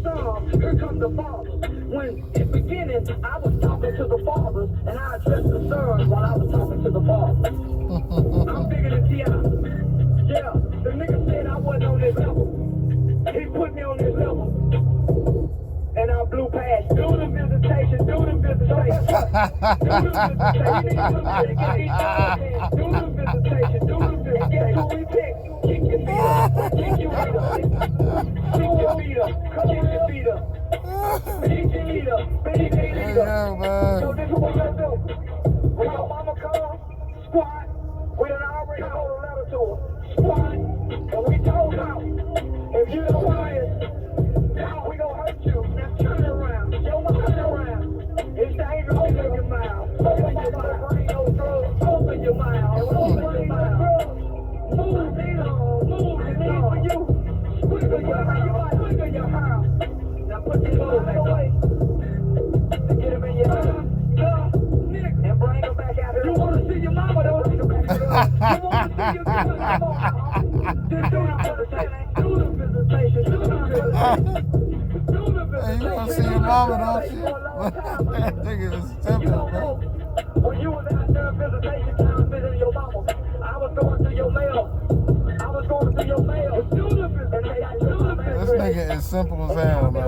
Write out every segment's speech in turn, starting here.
sons, here come the fathers. When in the beginning, I was talking to the fathers, and I addressed the sons while I was talking to the fathers. I'm bigger than T.I. Yeah, the nigga said I wasn't on this level. He put me on this level. And I blew past. Do the visitation, do the visitation. Do the visitation. Do the visitation. Guess who we pick? Kick your feet up. Kick your feet up. Kick your feet up. Kick your feet up. Kick your feet up. Kick your feet up. So this is what we gonna do. When your mama comes, squat. We done already wrote a letter to her. Squat. And we told her, if you're the quiet, we gonna hurt you. Now turn around. Yo, turn around. It's dangerous. Open your mouth. Open your mouth. Open your mouth. Open your mouth. Move it on. Move it on. For you. Squiggle your hair. Squiggle your hair. Now put this on away. And get him in your hair. And bring him back out here. You wanna see your mama though? Bring him back out here. You wanna see your mama? Just do the visitation. Do the visitation. Do the visitation. Hey, you wanna see your mama, don't you? That nigga is simple, bro. When you was out there visitation time visiting your mama, I was going through your mail. I was going through your mail. This nigga is simple as hell, man.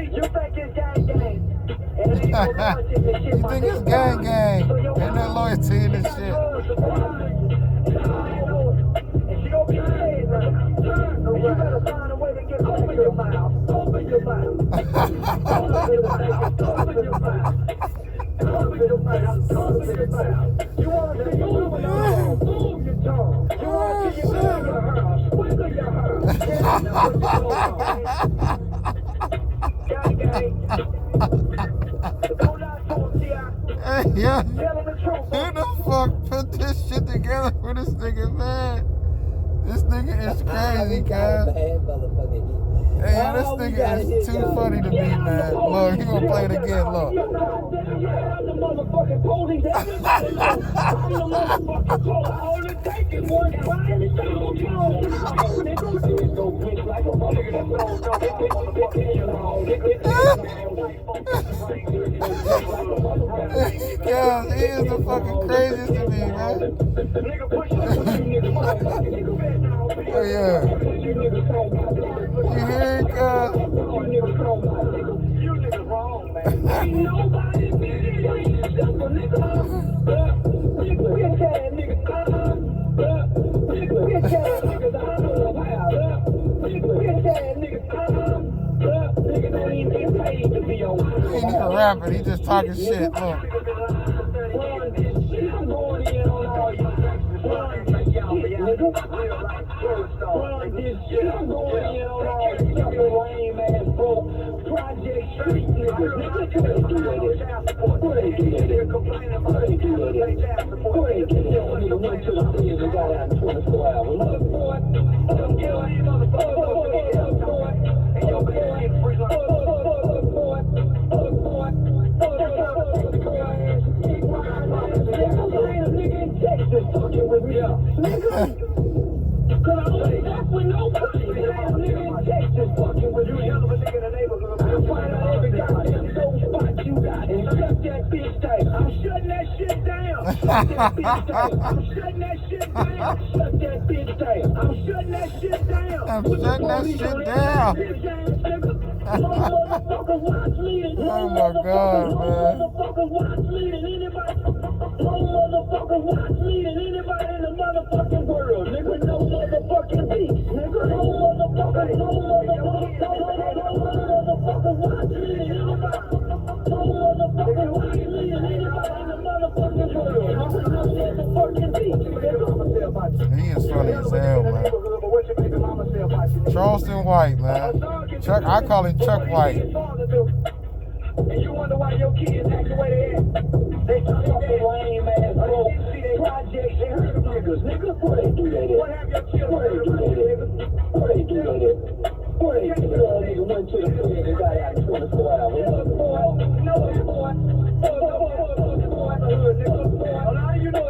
You think it's gang gang? You think it's gang gang? Ain't no loyalty in this shit. And she gonna be paid, right? And you better find a way to get open your mouth. Open your mouth. Open your mouth. Open your mouth. Open your mouth. Open your mouth. You wanna see your tongue? Move your tongue. You wanna see your hair? Squiggle your hair. Gang gang. Don't lie to him, T.I. Hey, yeah. Tell him the truth. Who the fuck put this shit together for this nigga, man? This nigga is crazy, guys. Hey, this nigga is too funny to me, man. Look, he gonna play it again, look. I'm the motherfucking police. I'm the motherfucking police. All it takes is one cry and it's all gone. They go do it so bitch like a motherfucker. Yeah, he is the fucking craziest to me, man. Oh, yeah. You hear it, cuz? You niggas wrong, man. Ain't nobody been here. Simple nigga. Bitch ass nigga. Bitch ass niggas. I don't know how. Bitch ass nigga. Nigga don't even get paid to be on. He ain't even rapping, he just talking shit, look. I'm going in on all you nigga. Run this shit. I'm going in on all you lame ass broke Project Street niggas. Nigga, what they do with it? What they do with it? What they do with it? What they do with it? Nigga went to the theater and got out in 24 hours. Look, boy. Look, boy. Look, boy. And your bitch ain't free like look, boy. Look, boy. Nigga in Texas talking with me. Nigga. Cause I don't fuck with nobody. Nigga in Texas fucking with you. Hell of a nigga in the neighborhood. I'm find out every goddamn dope spot you got and shut that bitch down. I'm shutting that shit down. Shut that bitch down. I'm shutting that shit down. Shut that bitch down. I'm shutting that shit down. I'm shutting that shit down. Oh my God, man. Motherfuckers watch me than anybody. No motherfuckers watch me than anybody in the motherfucking world. Nigga, no motherfucking beats. Nigga, no motherfuckers watch me than anybody. No motherfuckers watch me than anybody in the motherfucking world. Nigga, no motherfucking beats. He is funny as hell, man. Charleston White, man. Chuck, I call him Chuck White. And you wonder why your kids act the way they act. They talk about lame ass broke projects and hurt niggas. Nigga, what they do that at? What have your children? What they do that at? What they do that at? What they do that at? Nigga went to the prison and got out in 24 hours. Look, boy. No, boy. A lot of you know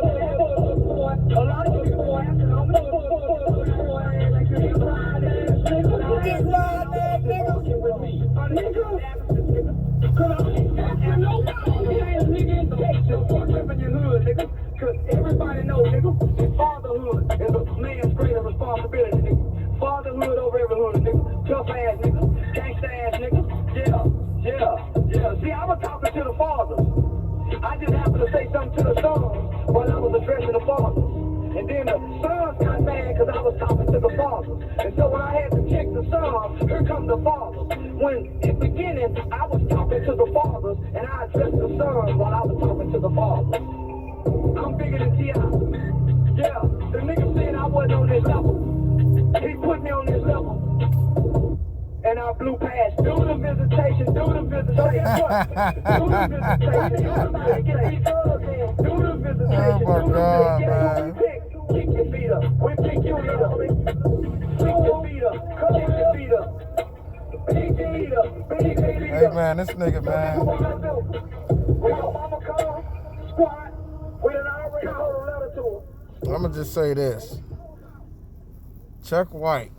boy. A lot of you boy. man's greater responsibility, nigga. Fatherhood over every hood, nigga. Tough ass nigga. Gangsta ass nigga. Yeah. See, I was talking to the fathers. I just happened to say something to the sons while I was addressing the fathers. And then the sons got mad because I was talking to the fathers. And so when I had to check the sons, here come the fathers. When in the beginning, I was talking to the fathers, and I addressed the sons while I was talking to the fathers. I'm bigger than T.I. Yeah, the nigga said I wasn't on this level. He put me on this level. And I blew past. Do the visitation. So guess what? Do the visitation. Everybody get these drugs in. Do the visitation. Oh my God, man. Kick your feet up. We pick your feet up. Kick your feet up. Come kick your feet up. Pick your feet up. Pick your feet up. Hey man, this nigga, man. We got mama car, squad. We done already wrote a letter to her. I'ma just say this. Chuck White,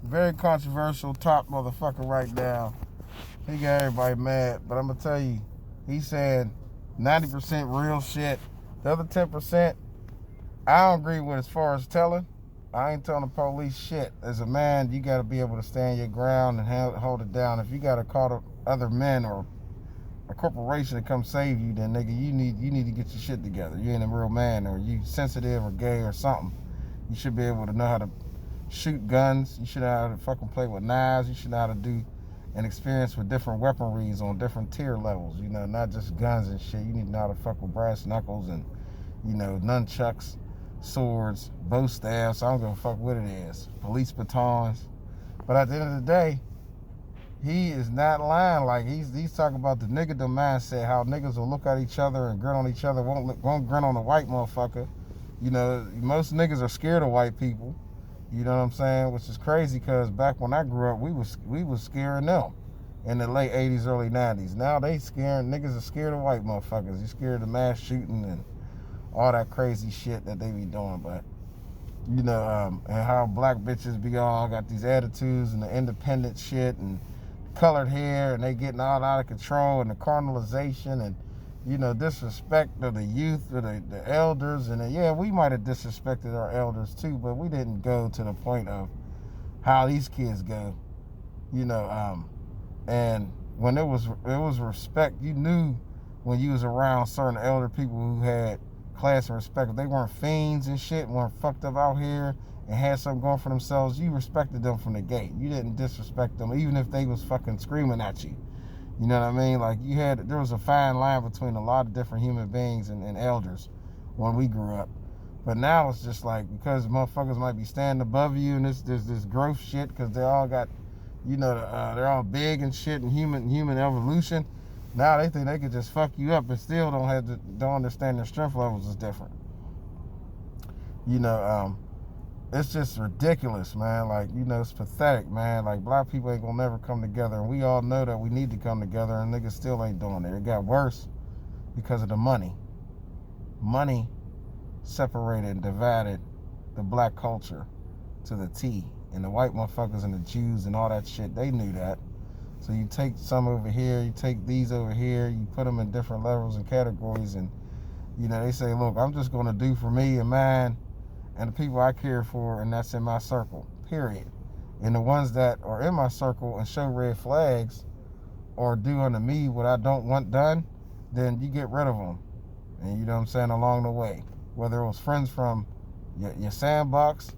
very controversial top motherfucker right now. He got everybody mad, but I'm gonna tell you, he said 90% real shit. The other 10%, I don't agree with as far as telling. I ain't telling the police shit. As a man, you gotta be able to stand your ground and hold it down. If you gotta call other men or a corporation to come save you, then nigga, you need to get your shit together. You ain't a real man, or you sensitive or gay or something. You should be able to know how to shoot guns. You should know how to fucking play with knives. You should know how to do an experience with different weaponries on different tier levels. You know, not just guns and shit. You need to know how to fuck with brass knuckles and, you know, nunchucks, swords, bow staffs. I don't give a fuck what it is. Police batons. But at the end of the day, he is not lying. Like he's talking about the nigga mindset, how niggas will look at each other and grin on each other, won't grin on a white motherfucker. You know, most niggas are scared of white people. You know what I'm saying? Which is crazy because back when I grew up, we was scaring them in the late 80s, early 90s. Now niggas are scared of white motherfuckers. You're scared of mass shooting and all that crazy shit that they be doing. But, you know, and how black bitches be all got these attitudes and the independent shit and colored hair, and they getting all out of control, and the carnalization and, you know, disrespect of the youth, of the elders. And yeah, we might have disrespected our elders too, but we didn't go to the point of how these kids go, you know. And when it was respect, you knew when you was around certain elder people who had class and respect. If they weren't fiends and shit, weren't fucked up out here and had something going for themselves, you respected them from the gate. You didn't disrespect them, even if they was fucking screaming at you. You know what I mean? Like there was a fine line between a lot of different human beings and elders when we grew up. But now it's just like, because motherfuckers might be standing above you and there's this growth shit, because they all got, you know, they're all big and shit and human evolution. Now they think they could just fuck you up and still don't understand their strength levels is different. You know, it's just ridiculous, man. Like, you know, it's pathetic, man. Like, black people ain't gonna never come together, and we all know that we need to come together, and niggas still ain't doing it. It got worse because of the money. Money separated and divided the black culture to the T. And the white motherfuckers and the Jews and all that shit, they knew that. So you take some over here, you take these over here, you put them in different levels and categories, and, you know, they say, look, I'm just gonna do for me and mine and the people I care for, and that's in my circle, period. And the ones that are in my circle and show red flags or do unto me what I don't want done, then you get rid of them. And you know what I'm saying, along the way. Whether it was friends from your sandbox,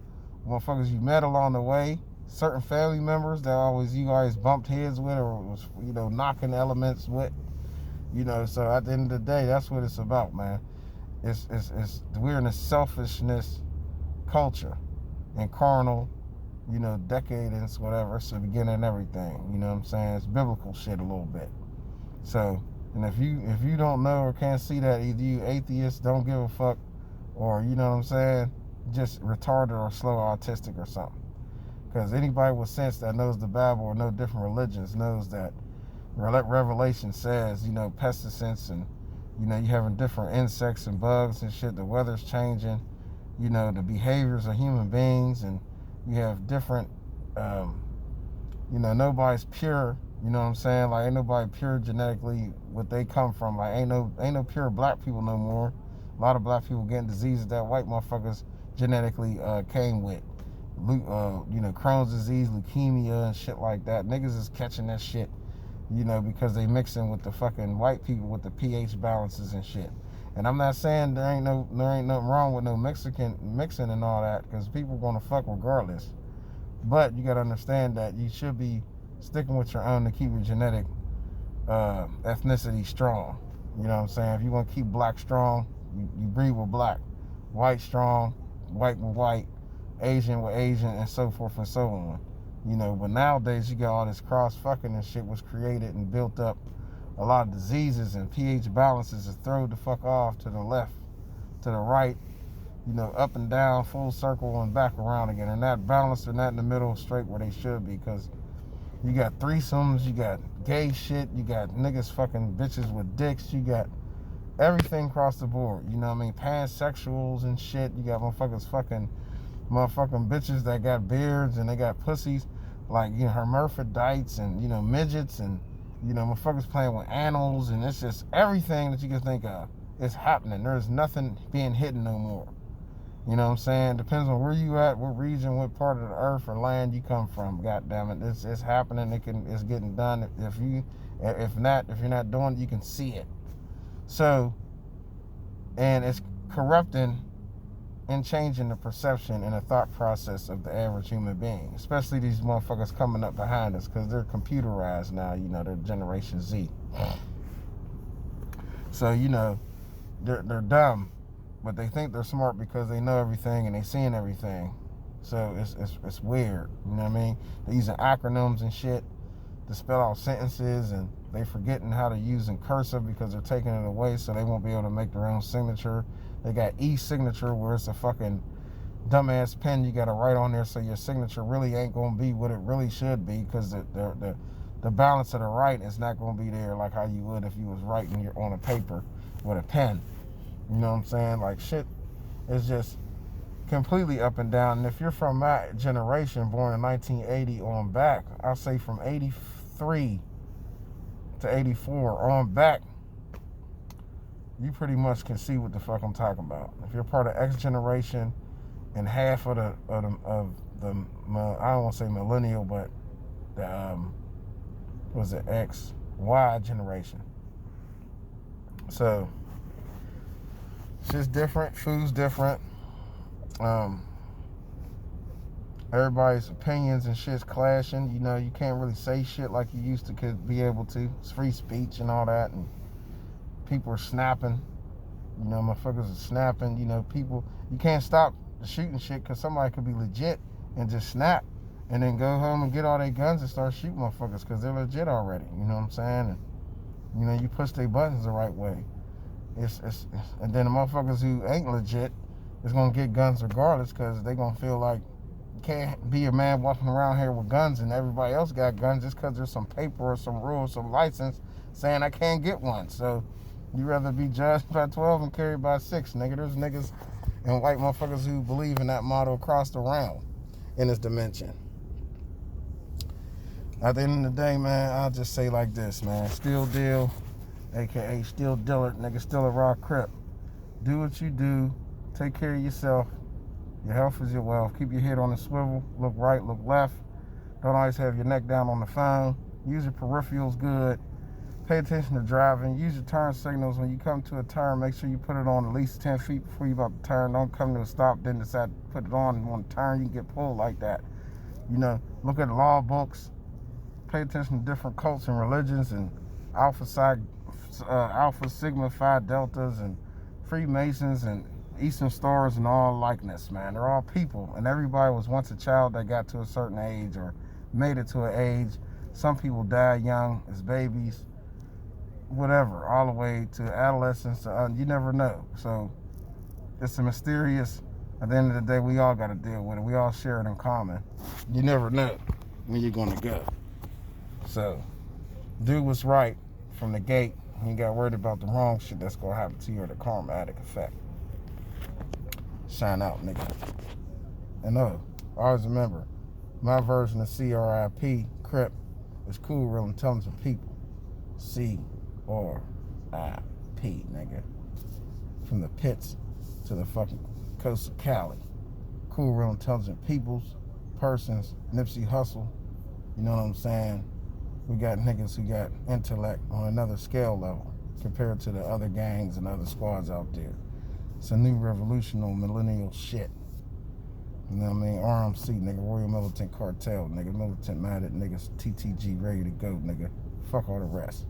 motherfuckers you met along the way, certain family members that you always bumped heads with or was, you know, knocking elements with. You know, so at the end of the day, that's what it's about, man. We're in a selfishness culture and carnal, you know, decadence, whatever. It's the beginning of everything. You know what I'm saying? It's biblical shit a little bit. So, and if you don't know or can't see that, either you atheists, don't give a fuck, or, you know what I'm saying, just retarded or slow autistic or something. Because anybody with sense that knows the Bible or know different religions knows that Revelation says, you know, pestilence and, you know, you having different insects and bugs and shit, the weather's changing, you know, the behaviors of human beings, and you have different, you know, nobody's pure, you know what I'm saying? Like, ain't nobody pure genetically what they come from. Like, ain't no pure black people no more. A lot of black people getting diseases that white motherfuckers genetically came with. Crohn's disease, leukemia, and shit like that. Niggas is catching that shit, because they mixing with the fucking white people with the pH balances and shit. And I'm not saying there ain't nothing wrong with no mixing and all that, because people gonna fuck regardless. But you gotta understand that you should be sticking with your own to keep your genetic ethnicity strong. You know what I'm saying? If you want to keep black strong, you breed with black. White strong, white with white, Asian with Asian, and so forth and so on. But nowadays you got all this cross fucking and shit was created and built up a lot of diseases, and pH balances is thrown the fuck off to the left, to the right, up and down, full circle, and back around again. And not balanced or not in the middle, straight where they should be, because you got threesomes, you got gay shit, you got niggas fucking bitches with dicks, you got everything across the board. Pansexuals and shit. You got motherfucking bitches that got beards and they got pussies, like, hermaphrodites and, midgets and, motherfuckers playing with animals, and it's just everything that you can think of is happening. There's nothing being hidden no more. You know what I'm saying? Depends on where you at, what region, what part of the earth or land you come from. God damn it, it's happening. It's getting done. If you're not doing it, you can see it. So, and it's corrupting and changing the perception and the thought process of the average human being, especially these motherfuckers coming up behind us, because they're computerized now. They're Generation Z. So they're dumb, but they think they're smart because they know everything and they seeing everything. So it's weird. You know what I mean? They're using acronyms and shit to spell out sentences, and they forgetting how to use in cursive because they're taking it away, so they won't be able to make their own signature. They got e-signature, where it's a fucking dumbass pen you got to write on there, so your signature really ain't going to be what it really should be, because the balance of the write is not going to be there like how you would if you was writing on a paper with a pen. You know what I'm saying? Like, shit is just completely up and down. And if you're from my generation, born in 1980 on back, I'll say from 83 to 84 on back, you pretty much can see what the fuck I'm talking about. If you're part of X generation and half of the I don't want to say millennial, but the was it X, Y generation. So shit's different, food's different. Everybody's opinions and shit's clashing. You can't really say shit like you used to could be able to. It's free speech and all that, and people are snapping. Motherfuckers are snapping. People, you can't stop the shooting shit, because somebody could be legit and just snap and then go home and get all their guns and start shooting motherfuckers because they're legit already. You know what I'm saying? And you push their buttons the right way. And then the motherfuckers who ain't legit is gonna get guns regardless, because they gonna feel like you can't be a man walking around here with guns and everybody else got guns just because there's some paper or some rules, some license saying I can't get one. So you rather be judged by 12 and carried by 6, nigga. There's niggas and white motherfuckers who believe in that motto across the realm in this dimension. At the end of the day, man, I'll just say like this, man. Still deal, aka still Dillard, nigga, still a raw crip. Do what you do. Take care of yourself. Your health is your wealth. Keep your head on the swivel. Look right, look left. Don't always have your neck down on the phone. Use your peripherals good. Pay attention to driving. Use your turn signals. When you come to a turn, make sure you put it on at least 10 feet before you about to turn. Don't come to a stop, then decide to put it on and want to turn. You can get pulled like that. Look at law books. Pay attention to different cults and religions and Alpha Sigma Phi Deltas and Freemasons and Eastern Stars and all likeness, man. They're all people, and everybody was once a child that got to a certain age or made it to an age. Some people die young as babies, whatever, all the way to adolescence. You never know. So it's a mysterious. At the end of the day, we all got to deal with it. We all share it in common. You never know when you're going to go. So do what's right from the gate. You got worried about the wrong shit that's going to happen to you, or the karmatic effect. Shine out, nigga. And always remember, my version of CRIP, Crip, is cool, real intelligent people. CRIP, nigga. From the pits to the fucking coast of Cali. cool, real intelligent peoples, persons, Nipsey Hussle. You know what I'm saying? We got niggas who got intellect on another scale level compared to the other gangs and other squads out there. It's a new revolutionary millennial shit. You know what I mean? RMC, nigga, Royal Militant Cartel, nigga, militant minded niggas, TTG ready to go, nigga. Fuck all the rest.